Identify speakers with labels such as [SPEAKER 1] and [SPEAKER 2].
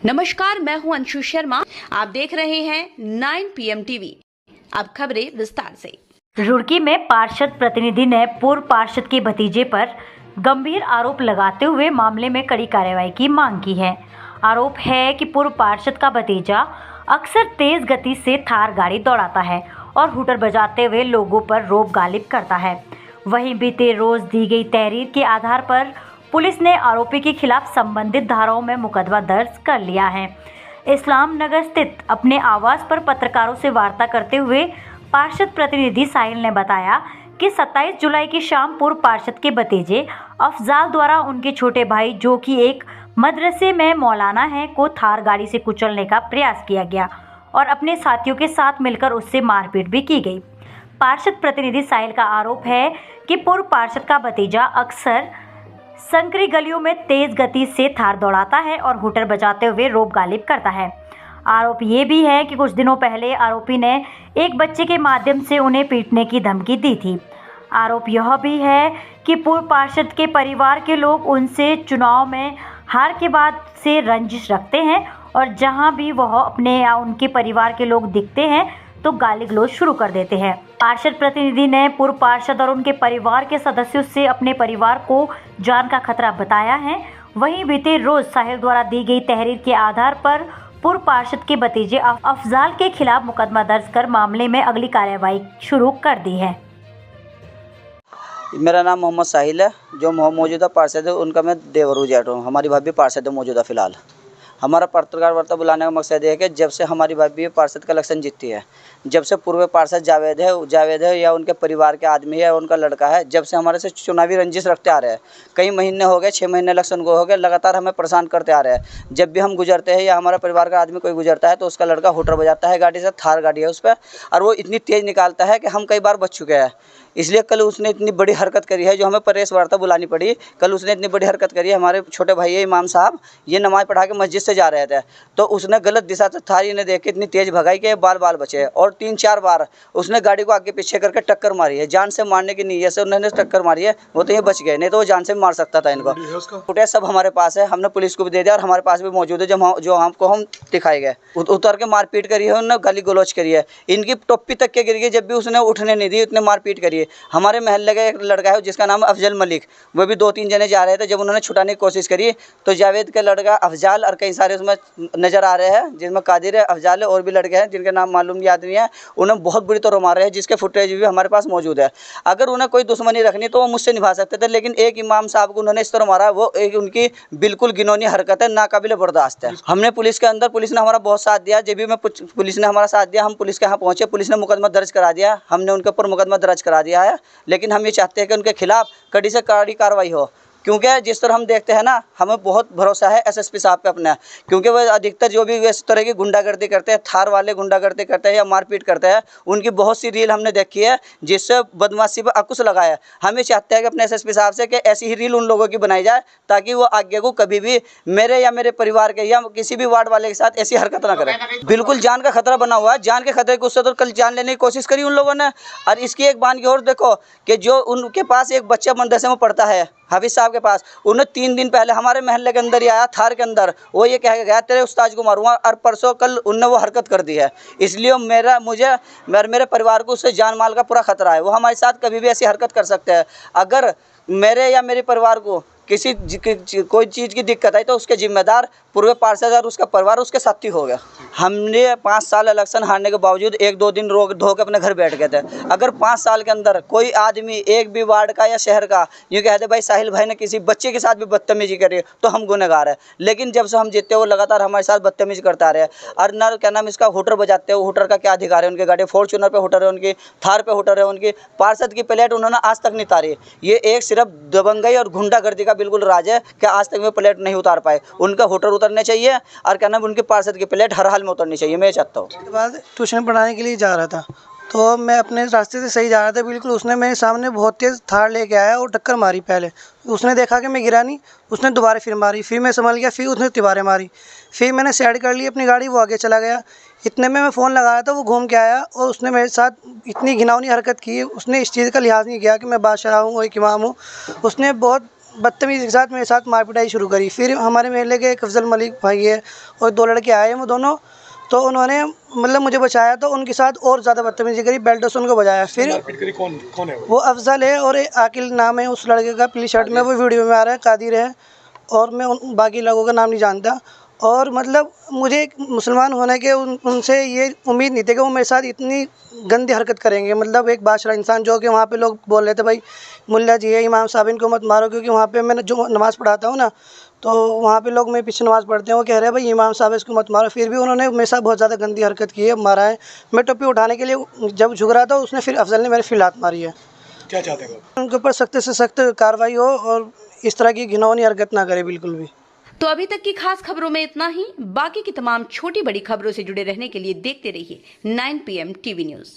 [SPEAKER 1] नमस्कार, मैं हूं अंशु शर्मा। आप देख रहे हैं 9 PM टीवी। अब खबरें विस्तार से।
[SPEAKER 2] रुड़की में पार्षद प्रतिनिधि ने पूर्व पार्षद के भतीजे पर गंभीर आरोप लगाते हुए मामले में कड़ी कार्रवाई की मांग की है। आरोप है कि पूर्व पार्षद का भतीजा अक्सर तेज गति से थार गाड़ी दौड़ाता है और हूटर बजाते हुए लोगों पर रौब गालिब करता है। वहीं बीते रोज दी गई तहरीर के आधार पर पुलिस ने आरोपी के खिलाफ संबंधित धाराओं में मुकदमा दर्ज कर लिया है। इस्लाम नगर स्थित अपने आवास पर पत्रकारों से वार्ता करते हुए पार्षद प्रतिनिधि साहिल ने बताया कि 27 जुलाई की शाम पूर्व पार्षद के भतीजे अफजाल द्वारा उनके छोटे भाई, जो कि एक मदरसे में मौलाना है, को थार गाड़ी से कुचलने का प्रयास किया गया और अपने साथियों के साथ मिलकर उससे मारपीट भी की गई। पार्षद प्रतिनिधि साहिल का आरोप है कि पूर्व पार्षद का भतीजा अक्सर संकरी गलियों में तेज गति से थार दौड़ाता है और हूटर बजाते हुए रौब गालिब करता है। आरोप ये भी है कि कुछ दिनों पहले आरोपी ने एक बच्चे के माध्यम से उन्हें पीटने की धमकी दी थी। आरोप यह भी है कि पूर्व पार्षद के परिवार के लोग उनसे चुनाव में हार के बाद से रंजिश रखते हैं और जहां भी वह अपने या उनके परिवार के लोग दिखते हैं तो गाली गलौज शुरू कर देते हैं। पार्षद प्रतिनिधि ने पूर्व पार्षद और उनके परिवार के सदस्यों से अपने परिवार को जान का खतरा बताया है। वहीं बीते रोज साहिल द्वारा दी गई तहरीर के आधार पर पूर्व पार्षद के भतीजे अफजाल के खिलाफ मुकदमा दर्ज कर मामले में अगली कार्रवाई शुरू कर दी है।
[SPEAKER 3] मेरा नाम मोहम्मद साहिल है। जो मौजूदा पार्षद है उनका मैं देवरू जेठ हूँ। हमारी भाभी पार्षद है मौजूदा फिलहाल। हमारा पत्रकार वार्ता बुलाने का मकसद है कि जब से हमारी भाभी पार्षद का इलेक्शन जीतती है, जब से पूर्व पार्षद जावेद है या उनके परिवार के आदमी है या उनका लड़का है, जब से हमारे से चुनावी रंजिश रखते आ रहे हैं, कई महीने हो गए, 6 महीने इलेक्शन को हो गए, लगातार हमें परेशान करते आ रहे हैं। जब भी हम गुजरते हैं या हमारा परिवार का आदमी कोई गुजरता है तो उसका लड़का हूटर बजाता है गाड़ी से, थार गाड़ी है उस पर, और वो इतनी तेज़ निकालता है कि हम कई बार बच चुके हैं। इसलिए कल उसने इतनी बड़ी हरकत करी है जो हमें प्रेस वार्ता बुलानी पड़ी। कल उसने इतनी बड़ी हरकत करी है। हमारे छोटे भाई है इमाम साहब, ये नमाज़ पढ़ा के मस्जिद से जा रहे थे तो उसने गलत दिशा से थारी ने देख के इतनी तेज़ भगाई कि बाल बचे, और 3-4 बार उसने गाड़ी को आगे पीछे करके टक्कर मारी है। जान से मारने की नीयत से उन्होंने टक्कर मारी है, वो तो ये बच गए, नहीं तो वो जान से मार सकता था इनको। फुटेज सब हमारे पास है, हमने पुलिस को भी दे दिया और हमारे पास भी मौजूद है जो हमको हम दिखाए गए। उतर के मारपीट करी है, उन्होंने गाली गलौज करी है, इनकी टोपी तक के गिर गई जब भी उसने उठने नहीं दी, उतने मारपीट करी है। हमारे महल्ले का एक लड़का है जिसका नाम अफजल मलिक, वो भी 2-3 जने जा रहे थे। जब उन्होंने छुटाने की कोशिश करी तो जावेद का लड़का अफजाल और कई सारे उसमें नज़र आ रहे हैं, जिसमें कादिर है, अफजाल है, और भी लड़के हैं जिनके नाम मालूम याद नहीं है। उन्हें बहुत बुरी तरह मार रहे हैं, जिसके फुटेज भी हमारे पास मौजूद है। अगर उन्हें कोई दुश्मनी रखनी तो वो मुझसे निभा सकते थे, लेकिन एक इमाम साहब को उन्होंने इस तरह मारा, वो एक उनकी बिल्कुल घिनौनी हरकत है, नाकाबिले बर्दाश्त है। हमने पुलिस के अंदर, पुलिस ने हमारा बहुत साथ दिया। जब भी मैं पुलिस ने हमारा साथ दिया, हम पुलिस के यहाँ पहुँचे, पुलिस ने मुकदमा दर्ज करा दिया, हमने उनके ऊपर मुकदमा दर्ज करा दिया है। लेकिन हम ये चाहते हैं कि उनके खिलाफ कड़ी से कड़ी कार्रवाई हो, क्योंकि जिस तरह हम देखते हैं ना, हमें बहुत भरोसा है एसएसपी साहब पे अपना, क्योंकि वह अधिकतर जो भी इस तरह की गुंडागर्दी करते हैं, थार वाले गुंडागर्दी करते हैं या मारपीट करते हैं, उनकी बहुत सी रील हमने देखी है जिससे बदमाशी पर अंकुश लगाया है। हम ये चाहते हैं कि अपने एसएसपी साहब से कि ऐसी ही रील उन लोगों की बनाई जाए ताकि वो आगे को कभी भी मेरे या मेरे परिवार के या किसी भी वार्ड वाले के साथ ऐसी हरकत ना करें। बिल्कुल जान का खतरा बना हुआ है। जान के खतरे को उससे तो कल जान लेने की कोशिश करी उन लोगों ने। और इसकी एक बात की और देखो कि जो उनके पास एक बच्चा मदरसे में पढ़ता है, हाफिज साहब के पास, उन्हें 3 दिन पहले हमारे महल्ले के अंदर ही आया थार के अंदर, वो ये कह के गया तेरे उस्ताद को मारूंगा, और परसों कल उनने वो हरकत कर दी है। इसलिए मेरे परिवार को उससे जान माल का पूरा खतरा है। वो हमारे साथ कभी भी ऐसी हरकत कर सकते हैं। अगर मेरे या मेरे परिवार को कोई चीज़ की दिक्कत आई तो उसके जिम्मेदार पूर्व पार्षद और उसका परिवार उसके साथी हो गया। हमने 5 साल इलेक्शन हारने के बावजूद 1-2 दिन रोक धो के अपने घर बैठ गए थे। अगर 5 साल के अंदर कोई आदमी एक भी वार्ड का या शहर का यूँ कहते भाई साहिल भाई ने किसी बच्चे के साथ भी बदतमीजी करी तो हम गुनहगार है, लेकिन जब से हम जीते वो लगातार हमारे साथ बदतमीजी करता आ रहे हैं। और न क्या नाम इसका हूटर बजाते हो, हूटर का क्या अधिकार है? उनकी गाड़ी फॉर्च्यूनर पे हूटर है, उनकी थार पे हूटर है, उनकी पार्षद की प्लेट उन्होंने आज तक नहीं उतारी। ये एक सिर्फ दबंगई और गुंडागर्दी का बिल्कुल राज है कि आज तक वो प्लेट नहीं उतार पाए। उनका हूटर उतरने चाहिए और क्या नाम उनके पार्षद की प्लेट हर हाल में उतरनी चाहिए। मैं चाहता हूँ।
[SPEAKER 4] उसके बाद ट्यूशन पढ़ाने के लिए जा रहा था तो मैं अपने रास्ते से सही जा रहा था, बिल्कुल उसने मेरे सामने बहुत तेज़ थार लेके आया और टक्कर मारी। पहले उसने देखा कि मैं गिरा नहीं, उसने दोबारा फिर मारी, फिर मैं संभल गया, फिर उसने तिबारे मारी, फिर मैंने साइड कर ली अपनी गाड़ी, वो आगे चला गया। इतने में मैं फ़ोन लगाया था, वो घूम के आया और उसने मेरे साथ इतनी घिनौनी हरकत की। उसने इस चीज़ का लिहाज नहीं किया कि मैं बादशाह हूँ और एक इमाम हूँ। उसने बहुत बदतमीज़ी के साथ मेरे साथ मारपिटाई शुरू करी। फिर हमारे मोहल्ले के एक अफजल मलिक भाई है और 2 लड़के आए हैं, वो दोनों, तो उन्होंने मतलब मुझे बचाया, तो उनके साथ और ज़्यादा बदतमीज़ी करी, बेल्टों से उनको बजाया। फिर
[SPEAKER 5] मारपीट करी, कौन है
[SPEAKER 4] वो अफजल है और एक आकिल नाम है उस लड़के का, पीली शर्ट में, वो वीडियो में आ रहा है, कादिर है, और मैं बाकी लोगों का नाम नहीं जानता। और मतलब मुझे एक मुसलमान होने के उनसे ये उम्मीद नहीं थी कि वो मेरे साथ इतनी गंदी हरकत करेंगे। मतलब एक बादशाह इंसान, जो कि वहाँ पे लोग बोल रहे थे भाई मुल्ला जी है, इमाम साहब, इनको मत मारो, क्योंकि वहाँ पे मैं जो नमाज़ पढ़ाता हूँ ना, तो वहाँ पे लोग मेरे पीछे नमाज़ पढ़ते हैं, वो कह रहे हैं भाई इमाम साहब इसको मत मारो। फिर भी उन्होंने मेरे साथ बहुत ज़्यादा गंदी हरकत की है, मारा है। मैं टोपी उठाने के लिए जब झुक रहा था, उसने फिर अफजल ने मेरे फिर लात मारी है।
[SPEAKER 5] क्या चाहते हैं आप?
[SPEAKER 4] उनके ऊपर सख्त से सख्त कार्रवाई हो और इस तरह की घिनौनी हरकत ना करे बिल्कुल भी।
[SPEAKER 1] तो अभी तक की खास खबरों में इतना ही। बाकी की तमाम छोटी बड़ी खबरों से जुड़े रहने के लिए देखते रहिए 9 PM टीवी न्यूज़।